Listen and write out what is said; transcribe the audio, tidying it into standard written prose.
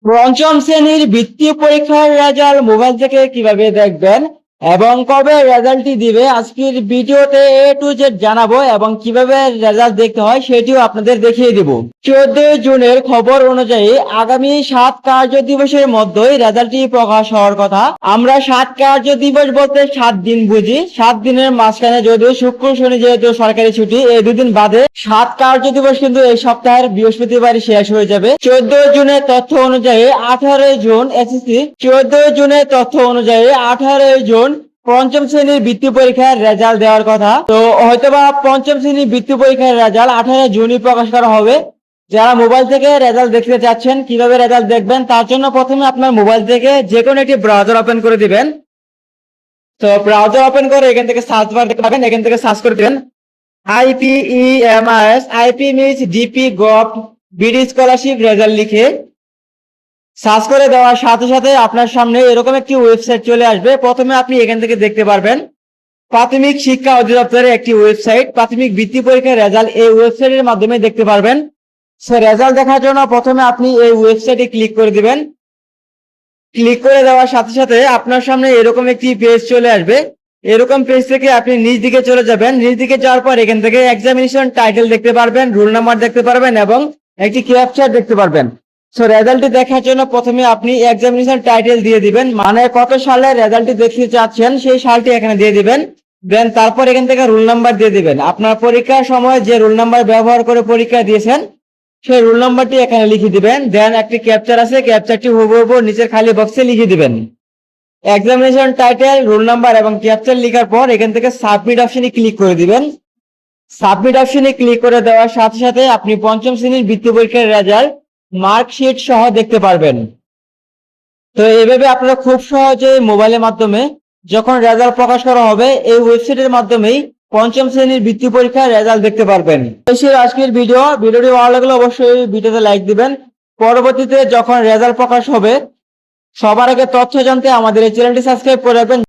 পঞ্চম শ্রেণীর বৃত্তি পরীক্ষার রেজাল্ট মোবাইল থেকে কিভাবে দেখবেন এবং কবে রেজাল্টটি দিবে আজকের ভিডিওতে এ টু জেড জানাবো এবং কিভাবে রেজাল্ট দেখতে হয় সেটিও আপনাদের দেখিয়ে দিব। 14 জুনের খবর অনুযায়ী আগামী 7 কার্য দিবসের মধ্যেই রেজাল্টটি প্রকাশ হওয়ার কথা। আমরা 7 কার্য দিবস বলতে 7 দিন বুঝি। 7 দিনের মাঝখানে যদিও শুক্র শনি যেহেতু সরকারি ছুটি, এই দুদিন বাদে 7 কার্য দিবস কিন্তু এই সপ্তাহের বৃহস্পতিবারই শেষ হয়ে যাবে। 14 জুনের তথ্য অনুযায়ী 18 জুন এসএসসি 14 জুনের তথ্য অনুযায়ী 18 জুন পঞ্চম শ্রেণীর বৃত্তি পরীক্ষার রেজাল্ট দেওয়ার কথা। তো হয়তোবা পঞ্চম শ্রেণীর বৃত্তি পরীক্ষার রেজাল্ট 18 জুনই প্রকাশ করা হবে। যারা মোবাইল থেকে রেজাল্ট দেখতে চাচ্ছেন, কিভাবে রেজাল্ট দেখবেন তার জন্য প্রথমে আপনার মোবাইল থেকে যে কোনো একটি ব্রাউজার ওপেন করে দিবেন। তো ব্রাউজার ওপেন করে এখান থেকে সার্চ বার দেখতে পাবেন, এখান থেকে সার্চ করে দিবেন IPEMIS IP means DP gov BD scholarship result লিখে সার্চ করে দেওয়ার সাথে সাথে আপনার সামনে এরকম একটি ওয়েবসাইট চলে আসবে। প্রথমে আপনি এখান থেকে দেখতে পারবেন প্রাথমিক শিক্ষা অধিদপ্তরের একটি ওয়েবসাইট, প্রাথমিক বৃত্তি পরীক্ষার রেজাল্ট এই ওয়েবসাইটের মাধ্যমে দেখতে পারবেন। সো রেজাল্ট দেখার জন্য প্রথমে আপনি এই ওয়েবসাইটে ক্লিক করে দিবেন। ক্লিক করে দেওয়ার সাথে সাথে আপনার সামনে এরকম একটি পেজ চলে আসবে। এরকম পেজ থেকে আপনি নিচ দিকে চলে যাবেন। নিচ দিকে যাওয়ার পর এখান থেকে এক্সামিনেশন টাইটেল দেখতে পারবেন, রোল নাম্বার দেখতে পারবেন এবং একটি ক্যাপচার দেখতে পারবেন। সো রেজাল্টটি দেখার জন্য প্রথমে আপনি এক্সামিনেশন টাইটেল দিয়ে দিবেন, মানে কত সালে রেজাল্টটি দেখতে চাচ্ছেন সেই সালটি এখানে দিয়ে দিবেন। দেন তারপর এখান থেকে রোল নাম্বার দিয়ে দিবেন। আপনার পরীক্ষার সময় যে রোল নাম্বার ব্যবহার করে পরীক্ষা দিয়েছেন সেই রোল নাম্বারটি এখানে লিখে দিবেন। দেন একটি ক্যাপচার আছে, ক্যাপচারটি হুবহু নিচের খালি বক্সে লিখে দিবেন। এক্সামিনেশন টাইটেল, রোল নাম্বার এবং ক্যাপচার লেখার পর এখান থেকে সাবমিট অপশনে ক্লিক করে দিবেন। সাবমিট অপশনে ক্লিক করে দেওয়ার সাথে সাথে আপনি পঞ্চম শ্রেণীর বৃত্তি পরীক্ষার রেজাল্ট মার্কশিট সহ দেখতে পারবেন। তো এইভাবে আপনারা খুব সহজে মোবাইলের মাধ্যমে যখন রেজাল্ট প্রকাশ করা হবে এই ওয়েবসাইটের মাধ্যমেই পঞ্চম শ্রেণীর বৃত্তি পরীক্ষার রেজাল্ট দেখতে পারবেন। আজকের ভিডিওটি ভালো লাগলে অবশ্যই ভিডিওতে লাইক দিবেন। পরবর্তীতে যখন রেজাল্ট প্রকাশ হবে সবার আগে তথ্য জানতে আমাদের এই চ্যানেলটি সাবস্ক্রাইব করে রাখবেন।